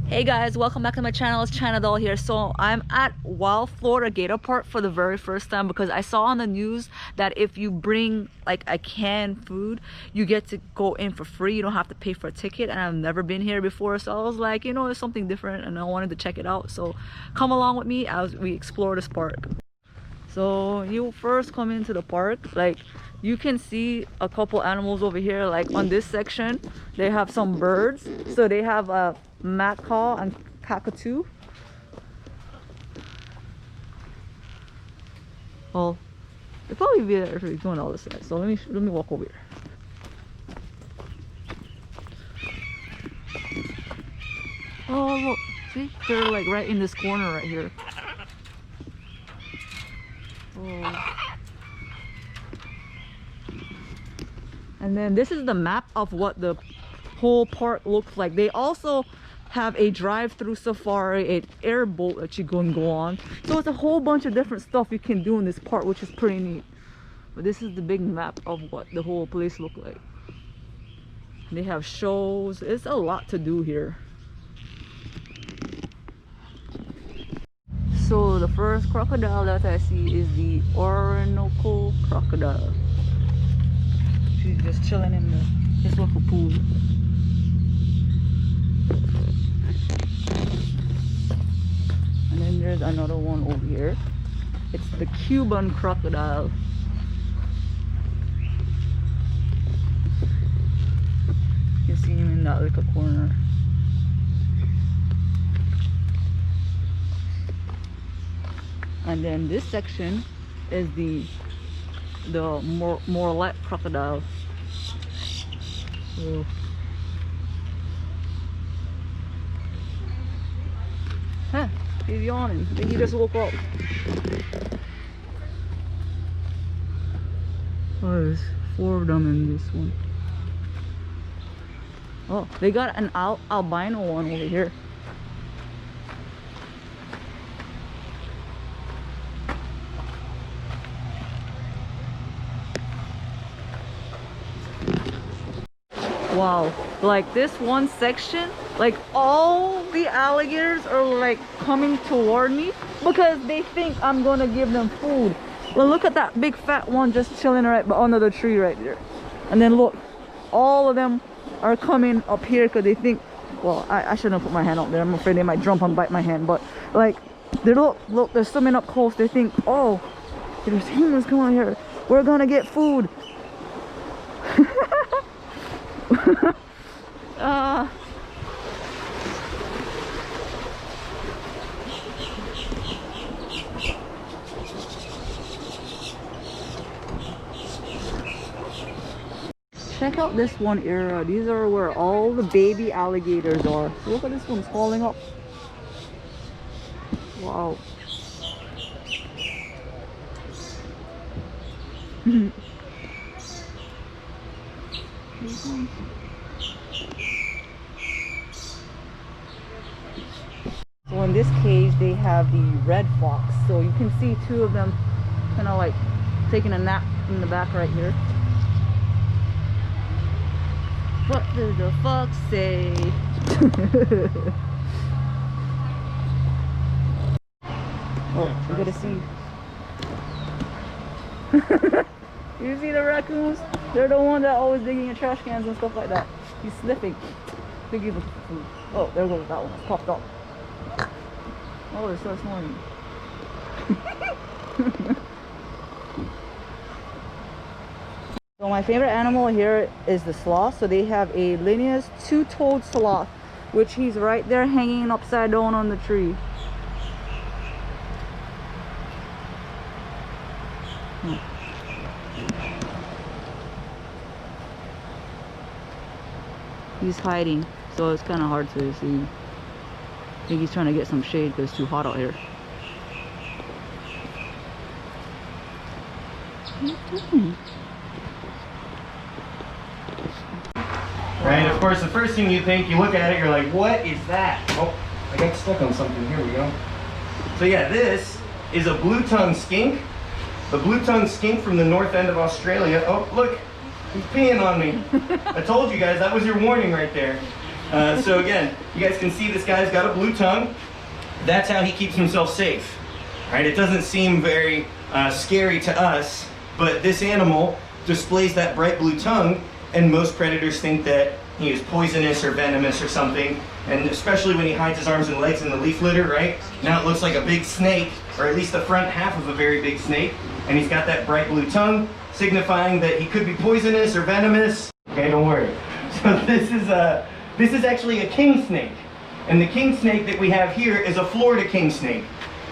Hey guys, welcome back to my channel. It's China Doll here. So I'm at Wild Florida Gator Park for the very first time because I saw on the news that if you bring like a canned food, you get to go in for free. You don't have to pay for a ticket, and I've never been here before, so I was like, you know, it's something different and I wanted to check it out. So come along with me as we explore this park. So you first come into the park, like you can see a couple animals over here. Like on this section they have some birds, so they have a macaw and cockatoo. Well, they'll probably be there if we're going all this side. So let me walk over here. Oh look, see, they're like right in this corner right here. Oh. And then this is the map of what the whole park looks like. They also have a drive-through safari, an airboat that you can go on. So it's a whole bunch of different stuff you can do in this park, which is pretty neat. But this is the big map of what the whole place looks like. They have shows. It's a lot to do here. So the first crocodile that I see is the Orinoco crocodile. She's just chilling in this little pool. And then there's another one over here. It's the Cuban crocodile. You can see him in that little corner. And then this section is the Morlet crocodile. So, huh, he's yawning. I think he just woke up. Oh, there's 4 of them in this one. Oh, they got an albino one over here. Wow, like this one section, like all the alligators are like coming toward me because they think I'm gonna give them food. Well, look at that big fat one just chilling right under the tree right there. And then look, all of them are coming up here because they think, well, I shouldn't put my hand up there. I'm afraid they might jump and bite my hand. But like, they look, they're swimming up close. They think, oh, there's humans coming here. We're gonna get food. Check out this one area. These are where all the baby alligators are. Look at this one falling up. Wow. So in this cage they have the red fox. So you can see 2 of them kind of like taking a nap in the back right here. What does the fox say? Oh, we gotta see. You see the raccoons? They're the ones that are always digging in trash cans and stuff like that. He's sniffing. I think he's looking for food. Oh, there goes that one. It's popped up. Oh, it starts snoring. So my favorite animal here is the sloth. So they have a lineage 2-toed sloth, which he's right there hanging upside down on the tree. He's hiding, so it's kind of hard to see. I think he's trying to get some shade because it's too hot out here. Right, of course, the first thing you think, you look at it, you're like, what is that? Oh, I got stuck on something. Here we go. So yeah, this is a blue-tongued skink. The blue-tongued skink from the north end of Australia. Oh, look, he's peeing on me. I told you guys, that was your warning right there. So again, you guys can see this guy's got a blue tongue. That's how he keeps himself safe. Right? It doesn't seem very scary to us, but this animal displays that bright blue tongue, and most predators think that he is poisonous or venomous or something. And especially when he hides his arms and legs in the leaf litter, right? Now it looks like a big snake, or at least the front half of a very big snake. And he's got that bright blue tongue, signifying that he could be poisonous or venomous. Okay, don't worry. So this is actually a king snake. And the king snake that we have here is a Florida king snake.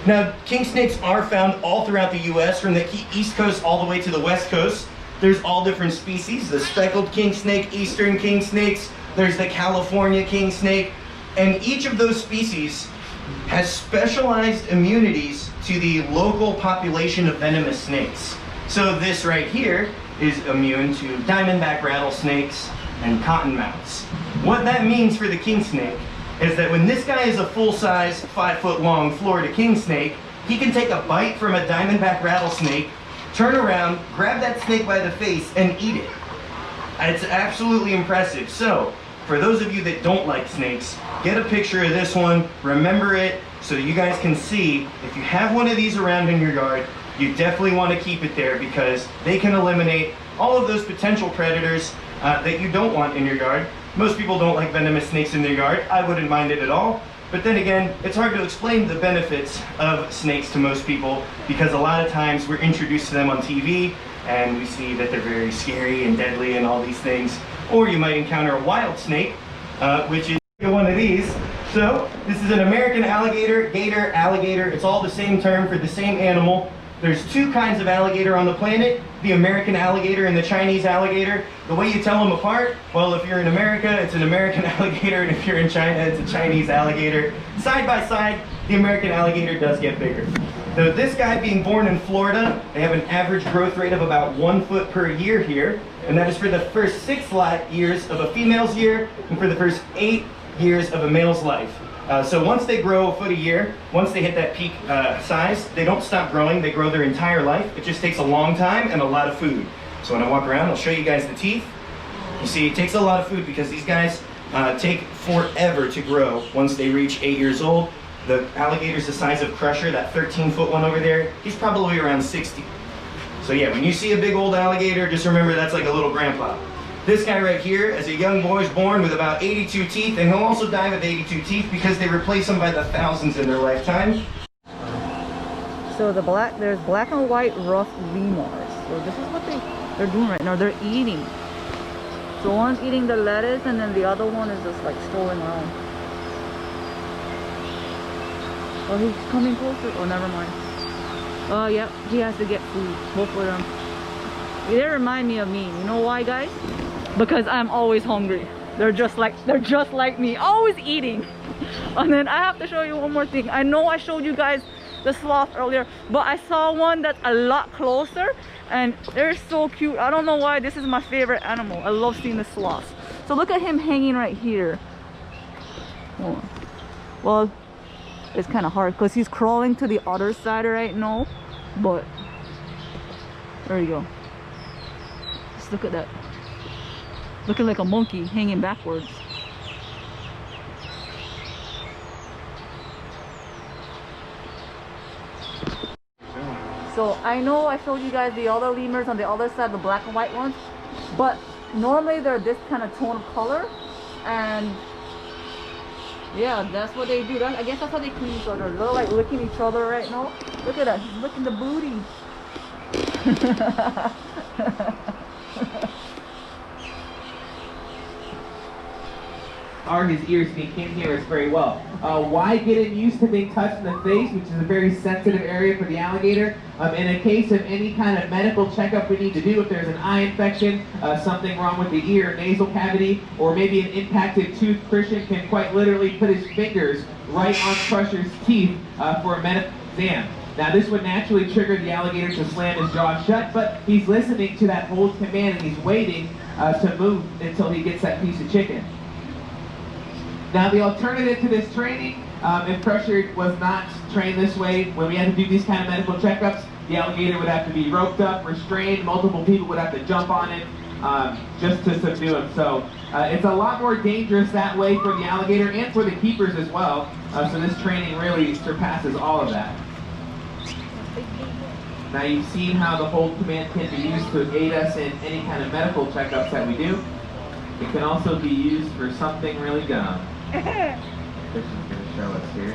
Now, king snakes are found all throughout the US, from the east coast all the way to the west coast. There's all different species, the speckled king snake, eastern king snakes, there's the California king snake, and each of those species has specialized immunities to the local population of venomous snakes. So this right here is immune to diamondback rattlesnakes and cottonmouths. What that means for the king snake is that when this guy is a full-size, 5-foot-long Florida king snake, he can take a bite from a diamondback rattlesnake, turn around, grab that snake by the face, and eat it. It's absolutely impressive. So, for those of you that don't like snakes, get a picture of this one, remember it, so you guys can see if you have one of these around in your yard, you definitely want to keep it there because they can eliminate all of those potential predators that you don't want in your yard. Most people don't like venomous snakes in their yard. I wouldn't mind it at all. But then again, it's hard to explain the benefits of snakes to most people because a lot of times we're introduced to them on TV and we see that they're very scary and deadly and all these things. Or you might encounter a wild snake, which is one of these. So this is an American alligator, gator, alligator. It's all the same term for the same animal. There's two kinds of alligator on the planet, the American alligator and the Chinese alligator. The way you tell them apart, well, if you're in America, it's an American alligator, and if you're in China, it's a Chinese alligator. Side by side, the American alligator does get bigger. So this guy being born in Florida, they have an average growth rate of about 1 foot per year here, and that is for the first 6 years of a female's year, and for the first 8 years of a male's life. So once they grow a foot a year, once they hit that peak size, they don't stop growing, they grow their entire life. It just takes a long time and a lot of food. So when I walk around, I'll show you guys the teeth. You see, it takes a lot of food because these guys take forever to grow once they reach 8 years old. The alligator's the size of Crusher, that 13-foot one over there. He's probably around 60. So yeah, when you see a big old alligator, just remember that's like a little grandpa. This guy right here, as a young boy, is born with about 82 teeth, and he'll also die with 82 teeth because they replace them by the thousands in their lifetime. So there's black and white rough lemurs. So this is what they're doing right now. They're eating. So one's eating the lettuce, and then the other one is just like strolling around. Oh, he's coming closer. Oh, never mind. Oh, yep, he has to get food. Both of them. They remind me of me. You know why, guys? Because I'm always hungry. They're just like me, always eating. And then I have to show you one more thing. I know I showed you guys the sloth earlier, but I saw one that's a lot closer, and they're so cute. I don't know why. This is my favorite animal. I love seeing the sloths. So look at him hanging right here. Oh. Well, it's kind of hard because he's crawling to the other side right now, but there you go. Just look at that. Looking like a monkey hanging backwards. So I know I showed you guys the other lemurs on the other side, the black and white ones, but normally they're this kind of tone of color, and yeah, that's what they do. I guess that's how they clean each other. They're like licking each other right now. Look at that, he's licking the booty. Are his ears, and he can't hear us very well. Why get him used to being touched in the face, which is a very sensitive area for the alligator? In a case of any kind of medical checkup we need to do, if there's an eye infection, something wrong with the ear, nasal cavity, or maybe an impacted tooth, Christian can quite literally put his fingers right on Crusher's teeth for a medical exam. Now this would naturally trigger the alligator to slam his jaw shut, but he's listening to that hold command and he's waiting to move until he gets that piece of chicken. Now the alternative to this training, if Crusher was not trained this way, when we had to do these kind of medical checkups, the alligator would have to be roped up, restrained, multiple people would have to jump on it. just to subdue him. So it's a lot more dangerous that way for the alligator and for the keepers as well. So this training really surpasses all of that. Now you've seen how the hold command can be used to aid us in any kind of medical checkups that we do. It can also be used for something really dumb. Christian's going to show us here.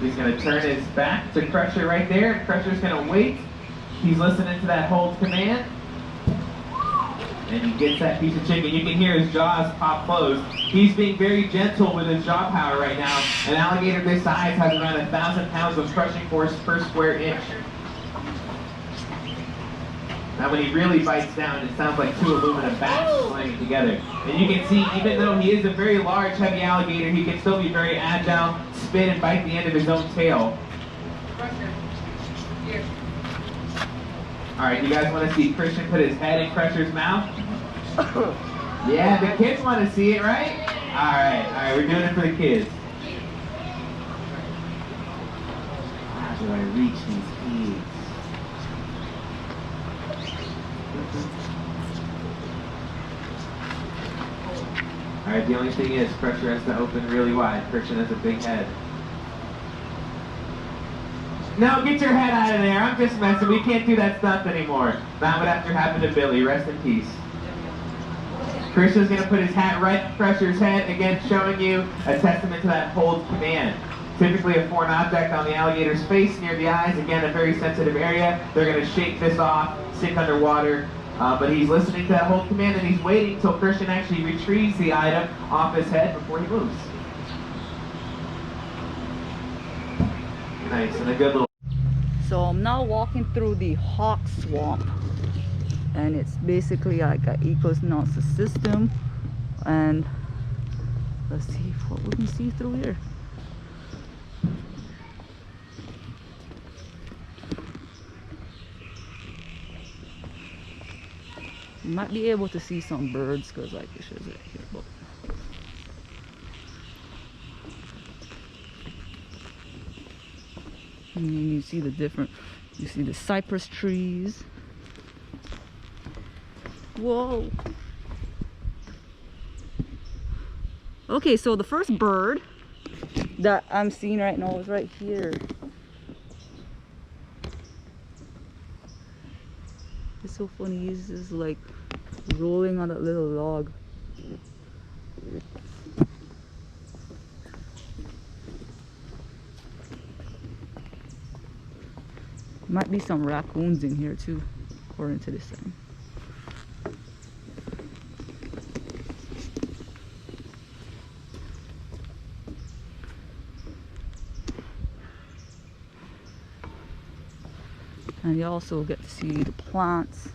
He's going to turn his back to Crusher right there, and Crusher's going to wait. He's listening to that hold command. And he gets that piece of chicken. You can hear his jaws pop closed. He's being very gentle with his jaw power right now. An alligator this size has around 1,000 pounds of crushing force per square inch. Now when he really bites down, it sounds like two aluminum bats slamming together. And you can see, even though he is a very large, heavy alligator, he can still be very agile, spin and bite the end of his own tail. Alright, you guys want to see Christian put his head in Crusher's mouth? Yeah, the kids want to see it, right? Alright, we're doing it for the kids. How do I reach these kids? Alright, the only thing is, Crusher has to open really wide. Christian has a big head. No, get your head out of there. I'm just messing. We can't do that stuff anymore. Not what after happened to Billy. Rest in peace. Christian's going to put his hat right in Crusher's head, again showing you a testament to that hold command. Typically a foreign object on the alligator's face near the eyes, again a very sensitive area. They're going to shake this off, sink underwater, but he's listening to that hold command and he's waiting until Christian actually retrieves the item off his head before he moves. Nice, and a good little... So I'm now walking through the hawk swamp, and it's basically like an ecosynopsis system. And let's see what we can see through here. You might be able to see some birds because like it shows it here, but and you see the different, you see the cypress trees. Whoa. Okay, so the first bird that I'm seeing right now is right here. It's so funny, he's just like rolling on that little log. Might be some raccoons in here too, according to this thing. And you also get to see the plants.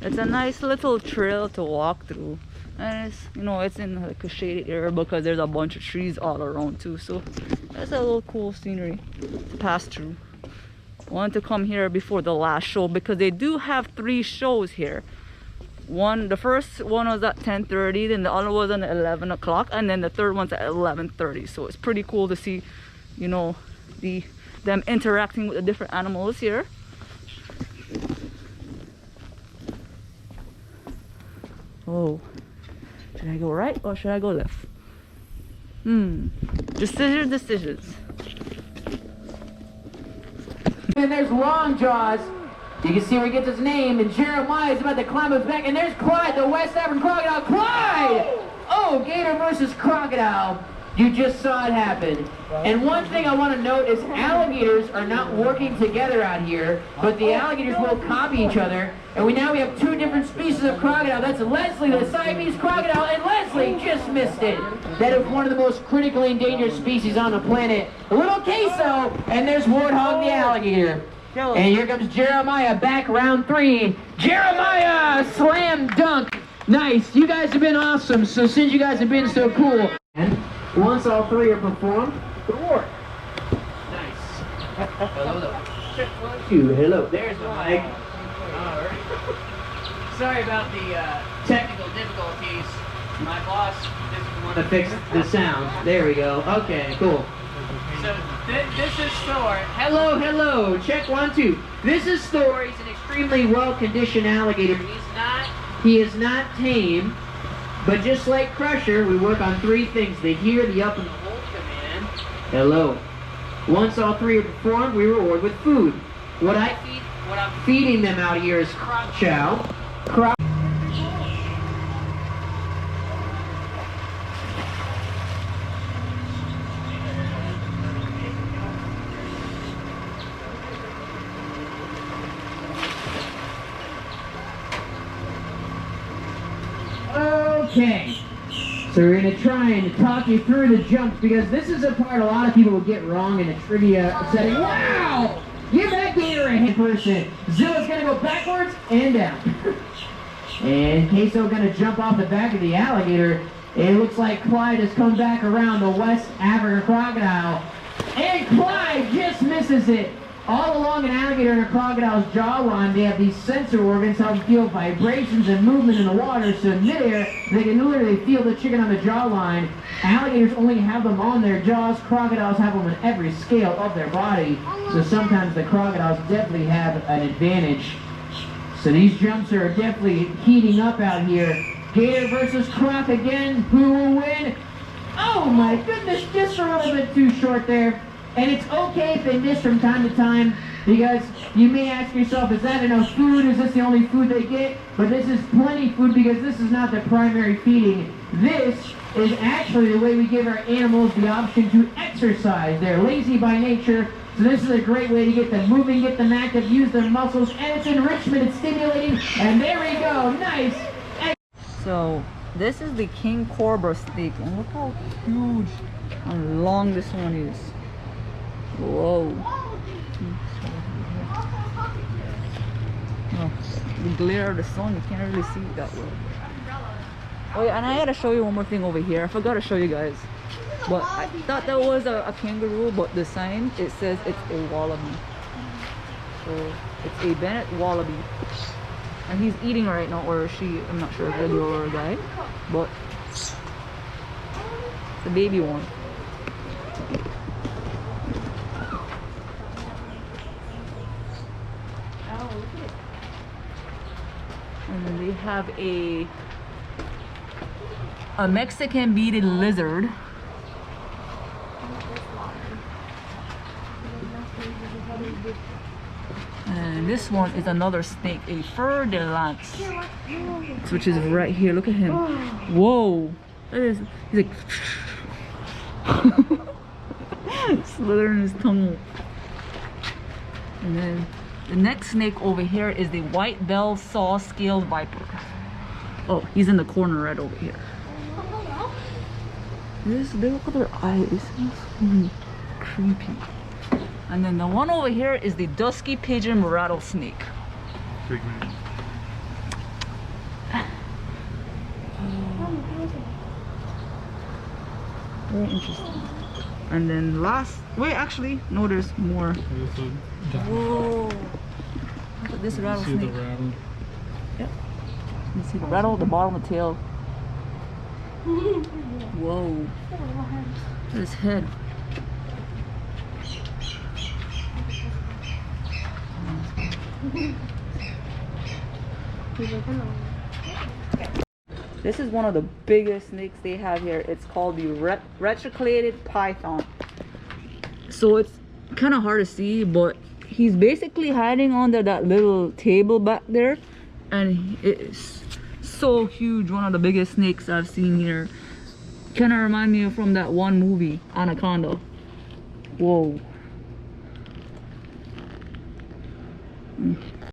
It's a nice little trail to walk through. And it's, you know, it's in like a shaded area because there's a bunch of trees all around too. So that's a little cool scenery to pass through. I wanted to come here before the last show because they do have 3 shows here. The first one was at 10:30, then the other was at 11 o'clock, and then the third one's at 11:30. So it's pretty cool to see, you know, them interacting with the different animals here. Oh, should I go right or should I go left? Decisions. And there's Long Jaws. You can see where he gets his name, and Jeremiah is about to climb his back, and there's Clyde, the West African crocodile. Clyde! Oh, Gator versus crocodile. You just saw it happen. And one thing I want to note is alligators are not working together out here, but the alligators will copy each other. And now we have 2 different species of crocodile. That's Leslie, the Siamese crocodile, and Leslie just missed it. That is one of the most critically endangered species on the planet. A little queso, and there's Warthog the alligator. And here comes Jeremiah, back round 3. Jeremiah, slam dunk. Nice, you guys have been awesome. So since you guys have been so cool. And once all 3 are performed, reward. Nice. Hello. 1, 2, hello. There's the mic. Sorry about the technical difficulties. My boss doesn't want to fix the sound. There we go. Okay, cool. So this is Thor. Hello, hello. Check 1, 2. This is Thor. He's an extremely well-conditioned alligator. He is not tame. But just like Crusher, we work on 3 things: the hear, the up, and the hold command. Hello. Once all 3 are performed, we reward with food. What I'm feeding them out here is crop chow. Okay, so we're going to try and talk you through the jumps, because this is a part a lot of people will get wrong in a trivia setting. Wow! Give that gator a hand person. Zilla's going to go backwards and down. And Queso going to jump off the back of the alligator. It looks like Clyde has come back around the West African crocodile. And Clyde just misses it. All along an alligator and a crocodile's jawline, they have these sensor organs help feel vibrations and movement in the water. So in midair, they can literally feel the chicken on the jawline. Alligators only have them on their jaws. Crocodiles have them on every scale of their body. So sometimes the crocodiles definitely have an advantage. So these jumps are definitely heating up out here. Gator versus Croc again. Who will win? Oh my goodness, just a little bit too short there. And it's okay if they miss from time to time, because you may ask yourself, is that enough food? Is this the only food they get? But this is plenty food, because this is not the primary feeding. This is actually the way we give our animals the option to exercise. They're lazy by nature, so this is a great way to get them moving, get them active, use their muscles, and it's enrichment, it's stimulating, and there we go, nice. So this is the king cobra snake, and look how huge and long this one is. Whoa. Oh, the glare of the sun, you can't really see it that well. Oh yeah, and I gotta show you one more thing over here. I forgot to show you guys. But I thought that was a kangaroo, but the sign, it says it's a wallaby. So it's a Bennett wallaby. And he's eating right now, or she, I'm not sure if it's a girl or a guy. But it's a baby one. And then they have a Mexican beaded lizard. And this one is another snake, a fer de lance, which is right here. Look at him. Whoa. He's like slithering his tongue. And then the next snake over here is the white bell saw-scaled viper. Oh, he's in the corner right over here. Look at their eyes. It's so creepy. And then the one over here is the dusky pigeon rattlesnake. Very interesting. And then last, wait, actually, no, there's more. Whoa! Look at this rattlesnake. See the rattle. Yep. You see the rattle, the bottom of the tail. Whoa! Look at his head. This is one of the biggest snakes they have here. It's called the reticulated python. So it's kind of hard to see, but he's basically hiding under that little table back there, and it is so huge. One of the biggest snakes I've seen here. Kind of remind me of from that one movie, Anaconda. Whoa.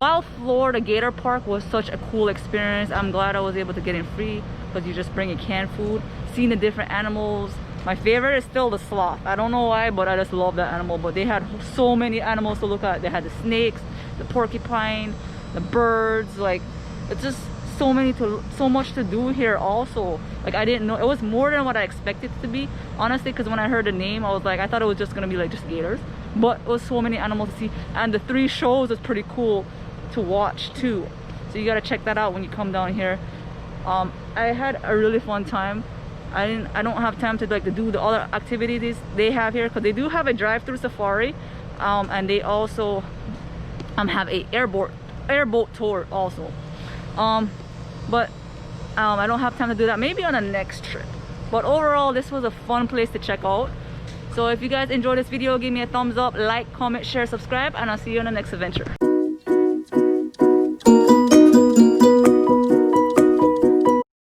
Wild Florida Gator Park was such a cool experience. I'm glad I was able to get in free, because you just bring your canned food, seeing the different animals. My favorite is still the sloth. I don't know why, but I just love that animal. But they had so many animals to look at. They had the snakes, the porcupine, the birds. Like, it's just so much to do here also. Like, I didn't know, it was more than what I expected it to be, honestly, because when I heard the name, I was like, I thought it was just gonna be like just gators, but it was so many animals to see, and the 3 shows was pretty cool to watch too. So you gotta check that out when you come down here. I had a really fun time. I don't have time to like to do the other activities they have here, because they do have a drive-through safari, and they also have a airboat tour also, but I don't have time to do that. Maybe on the next trip. But overall, this was a fun place to check out. So if you guys enjoyed this video, give me a thumbs up, like, comment, share, subscribe, and I'll see you on the next adventure.